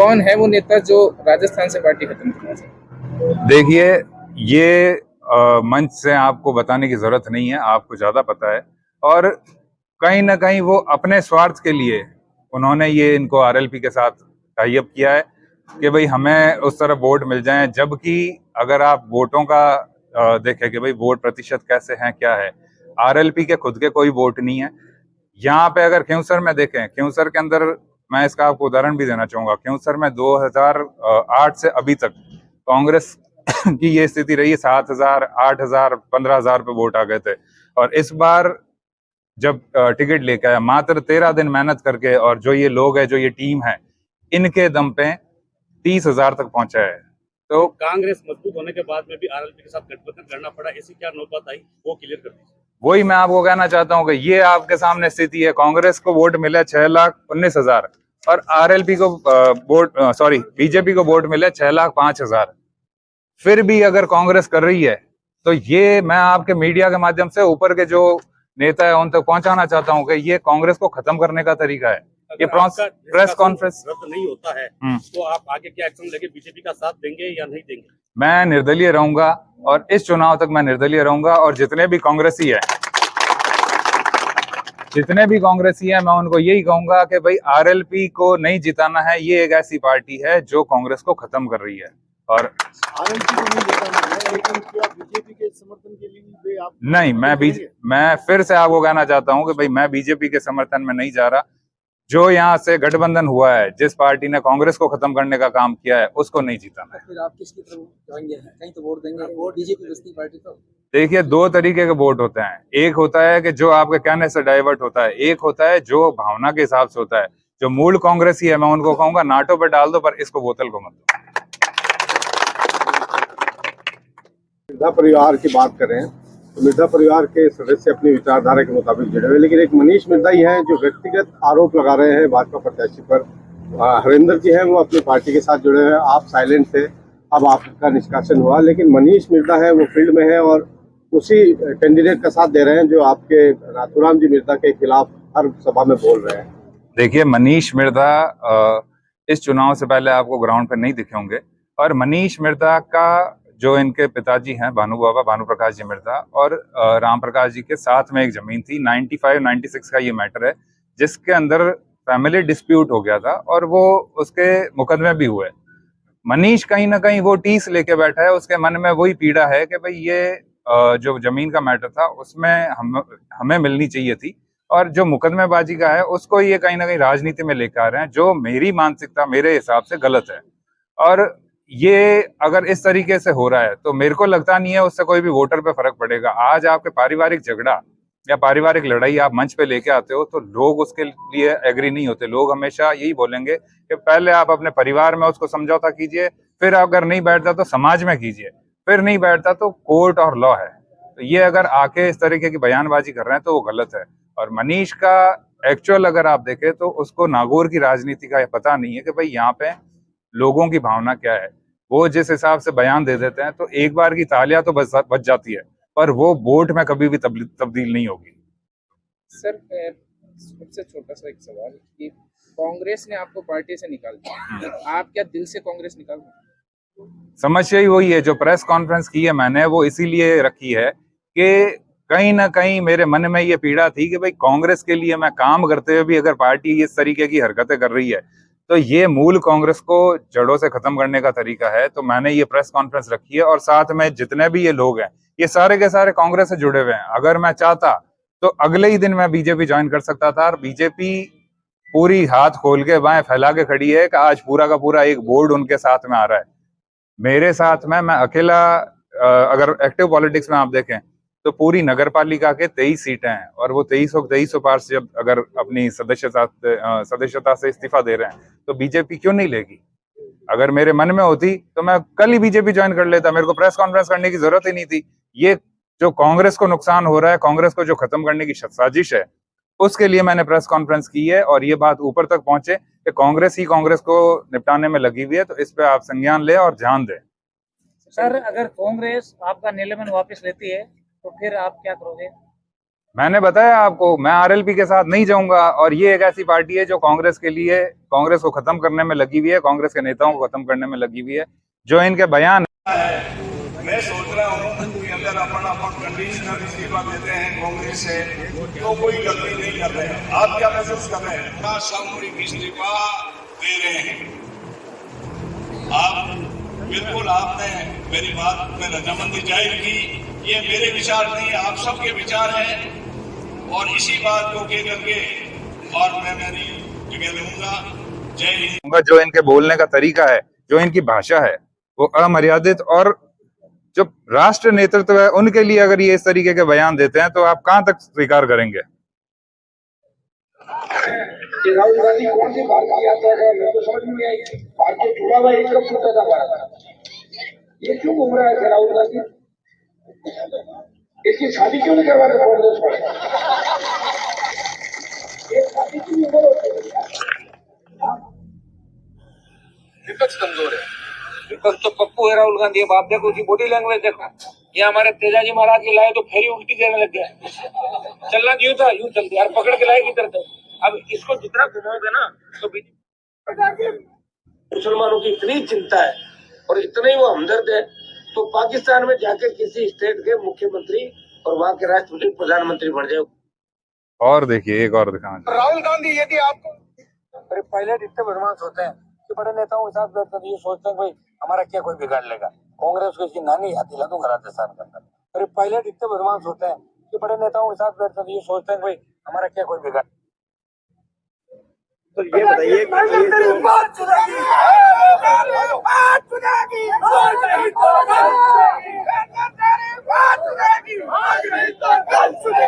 कौन है वो नेता जो राजस्थान से पार्टी खत्म करना चाहते? देखिए, ये मंच से आपको बताने की जरूरत नहीं है, आपको ज्यादा पता है। और कहीं ना कहीं वो अपने स्वार्थ के लिए उन्होंने ये इनको आरएलपी के साथ टाई अप किया है कि भाई हमें उस तरफ वोट मिल जाएं। जबकि अगर आप वोटों का देखें कि भाई वोट प्रतिशत कैसे हैं, क्या है, आरएलपी के खुद के कोई वोट नहीं है यहाँ पे। अगर खिंवसर में देखें, खिंवसर के अंदर मैं इसका आपको उदाहरण भी देना चाहूंगा। खिंवसर में 2008 से अभी तक कांग्रेस की ये स्थिति रही है, 7,000, 8,000, 15,000 पे वोट आ गए थे। और इस बार जब टिकट लेके आया, मात्र 13 दिन मेहनत करके, और जो ये लोग है, जो ये टीम है, इनके दम पे 30,000 तक पहुंचा है। तो कांग्रेस मजबूत होने के बाद में भी आरएलपी के साथ गठबंधन करना पड़ा, ऐसी क्या नौबत आई, वो क्लियर कर दीजिए। वही मैं आपको कहना चाहता हूँ कि ये आपके सामने स्थिति है। कांग्रेस को वोट मिले 6,19,000 और आरएलपी को बीजेपी को वोट मिले 6,05,000। फिर भी अगर कांग्रेस कर रही है तो ये मैं आपके मीडिया के माध्यम से ऊपर के जो नेता है उन तक पहुंचाना चाहता हूं कि ये कांग्रेस को खत्म करने का तरीका है। ये प्रेस कॉन्फ्रेंस रद्द नहीं होता है तो आप आगे क्या एक्शन लेंगे, बीजेपी का साथ देंगे या नहीं देंगे? मैं निर्दलीय रहूंगा और इस चुनाव तक मैं निर्दलीय रहूंगा। और जितने भी कांग्रेसी है मैं उनको यही कहूंगा कि भाई आरएलपी को नहीं जिताना है। ये एक ऐसी पार्टी है जो कांग्रेस को खत्म कर रही है। और आरएलपी को नहीं जिताना है, लेकिन क्या बीजेपी के समर्थन के लिए आप नहीं, मैं फिर से आपको कहना चाहता हूं कि भाई मैं बीजेपी के समर्थन में नहीं जा रहा। जो यहाँ से गठबंधन हुआ है, जिस पार्टी ने कांग्रेस को खत्म करने का काम किया है, उसको नहीं जीताना है। फिर आप किसकी तरफ जाएंगे? कहीं तो वोट देंगे, वोट बीजेपी बसती पार्टी तो। देखिए, दो तरीके के वोट होते हैं। एक होता है कि जो आपके कहने से डाइवर्ट होता है, एक होता है जो भावना के हिसाब से होता है। जो मूल कांग्रेसी है, मैं उनको कहूंगा नाटो पे डाल दो, पर इसको बोतल को मत दो। मिर्जा परिवार की बात करें तो मिर्जा परिवार के सदस्य अपनी विचारधारा के मुताबिक जुड़े हुए, लेकिन एक मनीष मिर्जा ही हैं जो व्यक्तिगत आरोप लगा रहे हैं भाजपा प्रत्याशी पर। हरिंदर जी हैं, वो अपनी पार्टी के साथ जुड़े हुए हैं। आप साइलेंट थे, अब आपका निष्कासन हुआ, लेकिन मनीष मिर्जा है वो फील्ड में है और उसी कैंडिडेट का साथ दे रहे हैं जो आपके नाथूराम जी मिर्जा के खिलाफ हर सभा में बोल रहे हैं। देखिए, मनीष मिर्जा इस चुनाव से पहले आपको ग्राउंड पर नहीं दिखे होंगे। और मनीष मिर्जा का जो इनके पिताजी हैं भानु प्रकाश जी मिर्जा, और राम प्रकाश जी के साथ में एक जमीन थी। 95-96 का ये मैटर है जिसके अंदर फैमिली डिस्प्यूट हो गया था और वो उसके मुकदमे भी हुए। मनीष कहीं ना कहीं वो टीस लेके बैठा है, उसके मन में वही पीड़ा है कि भाई ये जो जमीन का मैटर था उसमें हमें मिलनी चाहिए थी। और जो मुकदमेबाजी का है उसको ये कहीं ना कहीं राजनीति में लेकर आ रहे हैं, जो मेरी मानसिकता मेरे हिसाब से गलत है। और ये अगर इस तरीके से हो रहा है तो मेरे को लगता नहीं है उससे कोई भी वोटर पे फर्क पड़ेगा। आज आपके पारिवारिक झगड़ा या पारिवारिक लड़ाई आप मंच पे लेके आते हो तो लोग उसके लिए एग्री नहीं होते। लोग हमेशा यही बोलेंगे कि पहले आप अपने परिवार में उसको समझौता कीजिए, फिर अगर नहीं बैठता तो समाज में कीजिए, फिर नहीं बैठता तो कोर्ट और लॉ है। तो ये अगर आके इस तरीके की बयानबाजी कर रहे हैं तो वो गलत है। और मनीष का एक्चुअल अगर आप देखें तो उसको नागौर की राजनीति का पता नहीं है कि भाई यहाँ पे लोगों की भावना क्या है। वो जिस हिसाब से बयान दे देते हैं तो एक बार की तालियां तो बच जाती है, पर वो वोट में कभी भी तब्दील नहीं होगी। सर, सबसे छोटा सा एक सवाल कि कांग्रेस ने आपको पार्टी से निकाल दिया, आप क्या दिल से कांग्रेस निकाल दिया? समस्या ही वही है। जो प्रेस कॉन्फ्रेंस की है मैंने, वो इसीलिए रखी है कि कहीं ना कहीं मेरे मन में ये पीड़ा थी कि भाई कांग्रेस के लिए मैं काम करते हुए भी अगर पार्टी इस तरीके की हरकतें कर रही है तो ये मूल कांग्रेस को जड़ों से खत्म करने का तरीका है। तो मैंने ये प्रेस कॉन्फ्रेंस रखी है और साथ में जितने भी ये लोग हैं ये सारे के सारे कांग्रेस से जुड़े हुए हैं। अगर मैं चाहता तो अगले ही दिन मैं बीजेपी ज्वाइन कर सकता था। और बीजेपी पूरी हाथ खोल के बाएं फैला के खड़ी है कि आज पूरा का पूरा एक बोर्ड उनके साथ में आ रहा है। मेरे साथ में मैं अकेला, अगर एक्टिव पॉलिटिक्स में आप देखें तो पूरी नगर पालिका के 23 सीटें हैं और वो 2300 पार्षद अगर अपनी सदस्यता से इस्तीफा दे रहे हैं तो बीजेपी क्यों नहीं लेगी? अगर मेरे मन में होती तो मैं कल ही बीजेपी ज्वाइन कर लेता, मेरे को प्रेस कॉन्फ्रेंस करने की जरूरत ही नहीं थी। ये जो कांग्रेस को नुकसान हो रहा है, कांग्रेस को जो खत्म करने की साजिश है, उसके लिए मैंने प्रेस कॉन्फ्रेंस की है। और ये बात ऊपर तक पहुंचे कि कांग्रेस ही कांग्रेस को निपटाने में लगी हुई है, तो इस पे आप संज्ञान ले और ध्यान दें। सर, अगर कांग्रेस आपका निलंबन वापस लेती है तो फिर आप क्या करोगे? मैंने बताया आपको, मैं आरएलपी के साथ नहीं जाऊंगा। और ये एक ऐसी पार्टी है जो कांग्रेस के लिए, कांग्रेस को खत्म करने में लगी हुई है, कांग्रेस के नेताओं को खत्म करने में लगी हुई है। जो इनके बयान मैं सोच रहा हूँ कि अगर अपन कंडीशनल इस्तीफा देते हैं कांग्रेस से तो कोई गलती नहीं कर रहे हैं। आप क्या महसूस कर रहे हैं? सामूहिक इस्तीफा दे रहे हैं आप। बिल्कुल आपने मेरी बात में रजामंदी जाहिर की। ये मेरे विचार नहीं, आप सबके विचार हैं और इसी बात को कह करके और मैं मेरी जगह लूंगा। जय हिंद। जो इनके बोलने का तरीका है, जो इनकी भाषा है, वो अमर्यादित, और जो राष्ट्र नेतृत्व है उनके लिए अगर ये इस तरीके के बयान देते हैं तो आप कहां तक स्वीकार करेंगे? राहुल गांधी कौन सी भारतीय यात्रा कर रहे हैं तो समझ में नहीं आई। भारतीय जुड़ा हुआ एक कब छूटा था भारत, ये क्यों घूम रहा है राहुल गांधी? इसकी शादी क्यों नहीं करवा रहे कांग्रेस वाले? एक शादी की उम्र होती है। विपक्ष कमजोर है, विपक्ष तो पप्पू है राहुल गांधी। अब आप देखो उसकी बॉडी लैंग्वेज देखो। ये हमारे तेजाजी महाराज के लाए तो फेरी उल्टी देने लग गया। चलना यूं था, यूं चलती यार, पकड़ के लाए किधर थे। अब इसको जितना घुमाओगे ना तो मुसलमानों की इतनी चिंता है और इतना ही वो हमदर्द है, तो पाकिस्तान में जाकर किसी स्टेट के मुख्यमंत्री और वहाँ के राष्ट्रपति प्रधानमंत्री बन जाए। और देखिए एक और दिखाना। राहुल गांधी यदि आपको, अरे पायलट इतने बदमाश होते हैं कि बड़े नेताओं के साथ बैठते हैं, ये सोचते हैं भाई हमारा क्या कोई बिगाड़ लेगा। कांग्रेस को इसकी नानी याद दिला दूंगा राजस्थान के अंदर। अरे पायलट इतने बदमाश होते हैं कि बड़े नेताओं के साथ बैठते हैं, ये सोचते हैं भाई हमारा क्या कोई बिगाड़। तो ये बताइए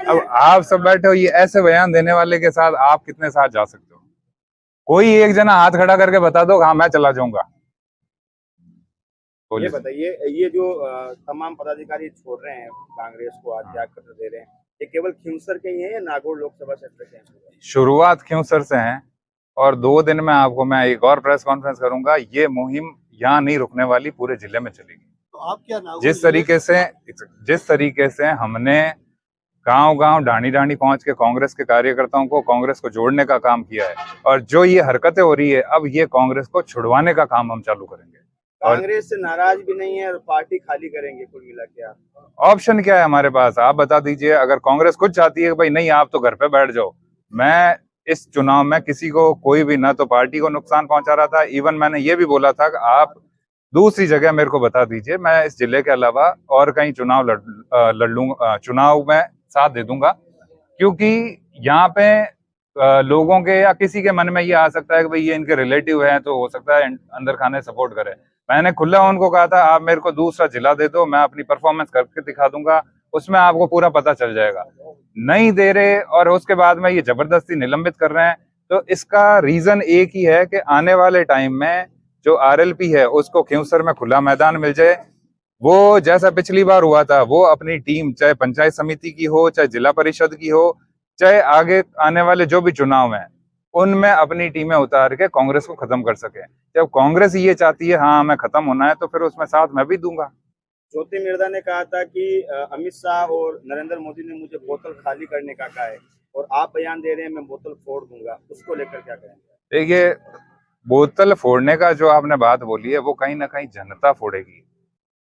अब आप सब बैठे हो, ये ऐसे बयान देने वाले के साथ आप कितने साथ जा सकते हो? कोई एक जना हाथ खड़ा करके बता दो हाँ मैं चला जाऊंगा। ये बताइए, ये जो तमाम पदाधिकारी छोड़ रहे हैं कांग्रेस को, आज त्याग पत्र दे रहे हैं, ये केवल खींवसर के ही हैं या नागौर लोकसभा क्षेत्र के हैं? शुरुआत खींवसर से है और 2 दिन में आपको मैं एक और प्रेस कॉन्फ्रेंस करूंगा। ये मुहिम यहाँ नहीं रुकने वाली, पूरे जिले में चलेगी। तो आप क्या जिस तरीके से हमने गांव-गांव ढाणी-ढाणी पहुंच के कांग्रेस के कार्यकर्ताओं को, कांग्रेस को जोड़ने का काम किया है, और जो ये हरकतें हो रही है अब ये कांग्रेस को छुड़वाने का काम हम चालू करेंगे। कांग्रेस से नाराज भी नहीं है और पार्टी खाली करेंगे कुल मिला के। आप ऑप्शन क्या है हमारे पास, आप बता दीजिए। अगर कांग्रेस खुद चाहती है कि भाई नहीं आप तो घर पे बैठ जाओ, मैं इस चुनाव में किसी को, कोई भी, ना तो पार्टी को नुकसान पहुंचा रहा था। इवन मैंने ये भी बोला था कि आप दूसरी जगह मेरे को बता दीजिए, मैं इस जिले के अलावा और कहीं चुनाव लड़ लूंगा, चुनाव में साथ दे दूंगा। क्योंकि यहाँ पे लोगों के या किसी के मन में ये आ सकता है कि भाई ये इनके रिलेटिव है तो हो सकता है अंदर खाने सपोर्ट करे। मैंने खुला उनको कहा था आप मेरे को दूसरा जिला दे दो, मैं अपनी परफॉर्मेंस करके दिखा दूंगा, उसमें आपको पूरा पता चल जाएगा। नहीं दे रहे और उसके बाद में ये जबरदस्ती निलंबित कर रहे हैं, तो इसका रीजन एक ही है कि आने वाले टाइम में जो आरएलपी है उसको खींवसर में खुला मैदान मिल जाए। वो जैसा पिछली बार हुआ था, वो अपनी टीम चाहे पंचायत समिति की हो, चाहे जिला परिषद की हो, चाहे आगे आने वाले जो भी चुनाव हैं उनमें अपनी टीमें उतार के कांग्रेस को खत्म कर सके। जब कांग्रेस ये चाहती है हाँ हमें खत्म होना है, तो फिर उसमें साथ मैं भी दूंगा। ज्योति मिर्धा ने कहा था कि अमित शाह और नरेंद्र मोदी ने मुझे बोतल खाली करने का कहा है और आप बयान दे रहे हैं मैं बोतल फोड़ दूंगा, उसको लेकर क्या कहेंगे? देखिए, बोतल फोड़ने का जो आपने बात बोली है वो कहीं ना कहीं जनता फोड़ेगी।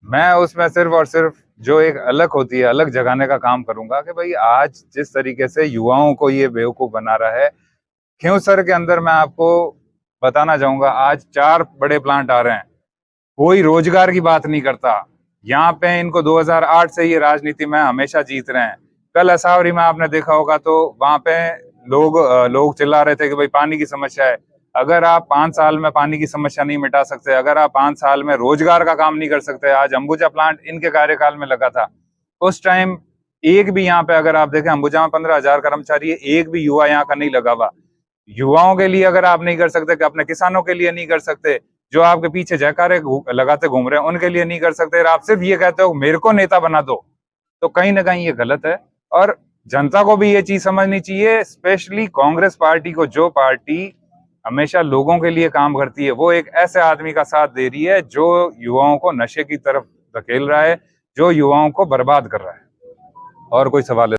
मैं उसमें सिर्फ और सिर्फ जो एक अलग होती है, अलग जगाने का काम करूंगा कि भाई आज जिस तरीके से युवाओं को ये बेवकूफ बना रहा है। खींवसर के अंदर मैं आपको बताना चाहूंगा, आज 4 बड़े प्लांट आ रहे हैं, कोई रोजगार की बात नहीं करता। यहाँ पे इनको 2008 से ये राजनीति में हमेशा जीत रहे हैं। कल असावरी में आपने देखा होगा तो वहां पे लोग चिल्ला रहे थे कि भाई पानी की समस्या है। अगर आप 5 साल में पानी की समस्या नहीं मिटा सकते, अगर आप 5 साल में रोजगार का काम नहीं कर सकते, आज अंबुजा प्लांट इनके कार्यकाल में लगा था, उस टाइम एक भी यहाँ पे अगर आप देखें अंबुजा में 15,000 कर्मचारी है, एक भी युवा यहाँ का नहीं लगा हुआ। युवाओं के लिए अगर आप नहीं कर सकते, कि अपने किसानों के लिए नहीं कर सकते, जो आपके पीछे जयकारे लगाते घूम रहे हैं उनके लिए नहीं कर सकते, आप सिर्फ ये कहते हो मेरे को नेता बना दो, तो कहीं ना कहीं ये गलत है। और जनता को भी ये चीज समझनी चाहिए, स्पेशली कांग्रेस पार्टी को, जो पार्टी हमेशा लोगों के लिए काम करती है, वो एक ऐसे आदमी का साथ दे रही है जो युवाओं को नशे की तरफ धकेल रहा है, जो युवाओं को बर्बाद कर रहा है। और कोई सवाल है?